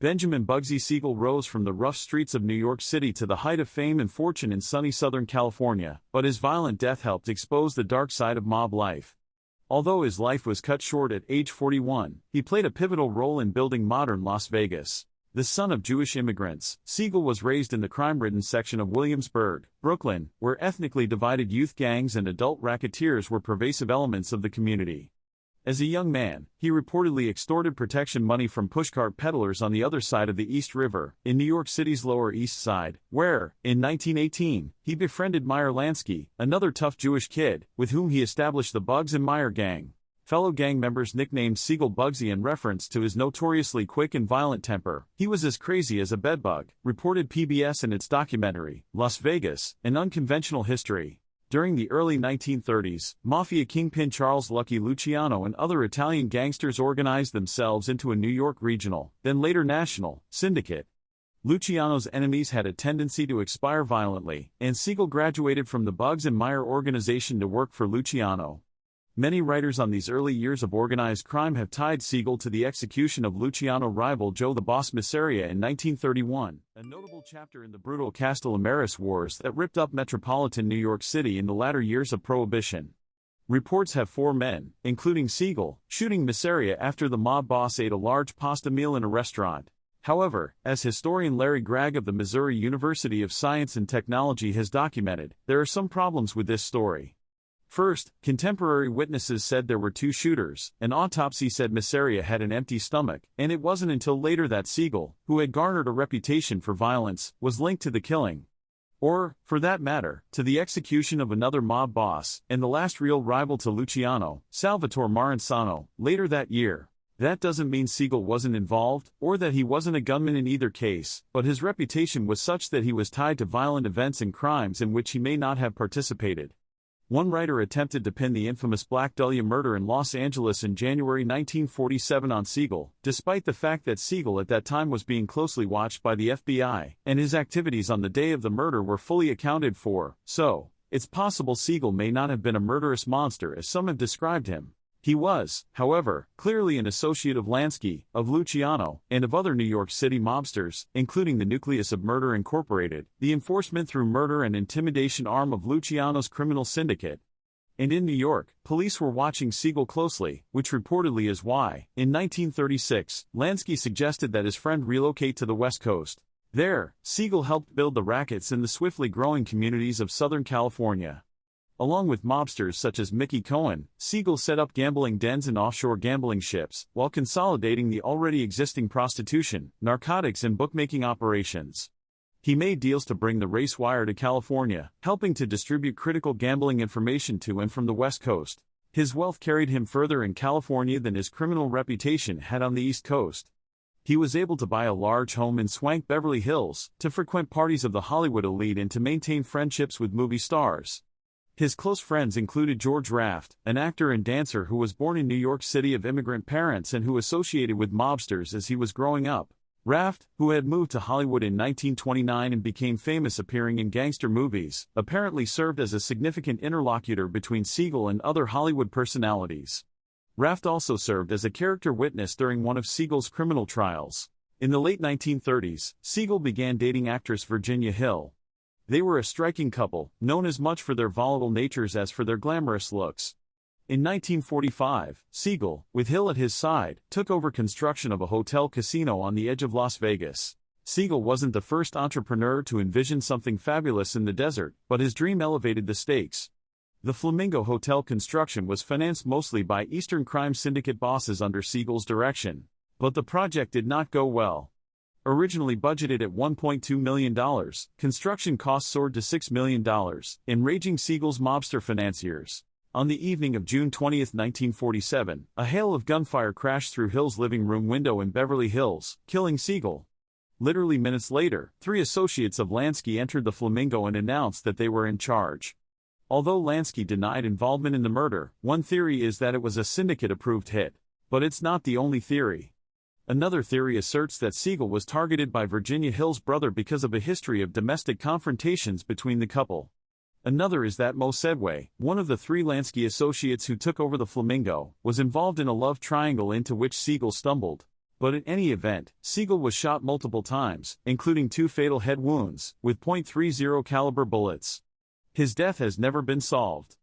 Benjamin Bugsy Siegel rose from the rough streets of New York City to the height of fame and fortune in sunny Southern California, but his violent death helped expose the dark side of mob life. Although his life was cut short at age 41, he played a pivotal role in building modern Las Vegas. The son of Jewish immigrants, Siegel was raised in the crime-ridden section of Williamsburg, Brooklyn, where ethnically divided youth gangs and adult racketeers were pervasive elements of the community. As a young man, he reportedly extorted protection money from pushcart peddlers on the other side of the East River, in New York City's Lower East Side, where, in 1918, he befriended Meyer Lansky, another tough Jewish kid, with whom he established the Bugs and Meyer gang. Fellow gang members nicknamed Siegel Bugsy in reference to his notoriously quick and violent temper. He was as crazy as a bedbug, reported PBS in its documentary, Las Vegas, An Unconventional History. During the early 1930s, Mafia kingpin Charles Lucky Luciano and other Italian gangsters organized themselves into a New York regional, then later national, syndicate. Luciano's enemies had a tendency to expire violently, and Siegel graduated from the Bugs and Meyer organization to work for Luciano. Many writers on these early years of organized crime have tied Siegel to the execution of Luciano rival Joe the Boss Miseria in 1931, a notable chapter in the brutal Castellameris Wars that ripped up metropolitan New York City in the latter years of Prohibition. Reports have 4 men, including Siegel, shooting Miseria after the mob boss ate a large pasta meal in a restaurant. However, as historian Larry Gregg of the Missouri University of Science and Technology has documented, there are some problems with this story. First, contemporary witnesses said there were 2 shooters, an autopsy said Miseria had an empty stomach, and it wasn't until later that Siegel, who had garnered a reputation for violence, was linked to the killing. Or, for that matter, to the execution of another mob boss, and the last real rival to Luciano, Salvatore Maranzano, later that year. That doesn't mean Siegel wasn't involved, or that he wasn't a gunman in either case, but his reputation was such that he was tied to violent events and crimes in which he may not have participated. One writer attempted to pin the infamous Black Dahlia murder in Los Angeles in January 1947 on Siegel, despite the fact that Siegel at that time was being closely watched by the FBI, and his activities on the day of the murder were fully accounted for, so, it's possible Siegel may not have been a murderous monster as some have described him. He was, however, clearly an associate of Lansky, of Luciano, and of other New York City mobsters, including the nucleus of Murder Incorporated, the enforcement through murder and intimidation arm of Luciano's criminal syndicate. And in New York, police were watching Siegel closely, which reportedly is why, in 1936, Lansky suggested that his friend relocate to the West Coast. There, Siegel helped build the rackets in the swiftly growing communities of Southern California. Along with mobsters such as Mickey Cohen, Siegel set up gambling dens and offshore gambling ships, while consolidating the already existing prostitution, narcotics and bookmaking operations. He made deals to bring the race wire to California, helping to distribute critical gambling information to and from the West Coast. His wealth carried him further in California than his criminal reputation had on the East Coast. He was able to buy a large home in swank Beverly Hills, to frequent parties of the Hollywood elite and to maintain friendships with movie stars. His close friends included George Raft, an actor and dancer who was born in New York City of immigrant parents and who associated with mobsters as he was growing up. Raft, who had moved to Hollywood in 1929 and became famous appearing in gangster movies, apparently served as a significant interlocutor between Siegel and other Hollywood personalities. Raft also served as a character witness during one of Siegel's criminal trials. In the late 1930s, Siegel began dating actress Virginia Hill. They were a striking couple, known as much for their volatile natures as for their glamorous looks. In 1945, Siegel, with Hill at his side, took over construction of a hotel casino on the edge of Las Vegas. Siegel wasn't the first entrepreneur to envision something fabulous in the desert, but his dream elevated the stakes. The Flamingo Hotel construction was financed mostly by Eastern crime syndicate bosses under Siegel's direction. But the project did not go well. Originally budgeted at $1.2 million, construction costs soared to $6 million, enraging Siegel's mobster financiers. On the evening of June 20, 1947, a hail of gunfire crashed through Hill's living room window in Beverly Hills, killing Siegel. Literally minutes later, 3 associates of Lansky entered the Flamingo and announced that they were in charge. Although Lansky denied involvement in the murder, one theory is that it was a syndicate-approved hit. But it's not the only theory. Another theory asserts that Siegel was targeted by Virginia Hill's brother because of a history of domestic confrontations between the couple. Another is that Mo Sedway, one of the 3 Lansky associates who took over the Flamingo, was involved in a love triangle into which Siegel stumbled. But in any event, Siegel was shot multiple times, including 2 fatal head wounds, with .30 caliber bullets. His death has never been solved.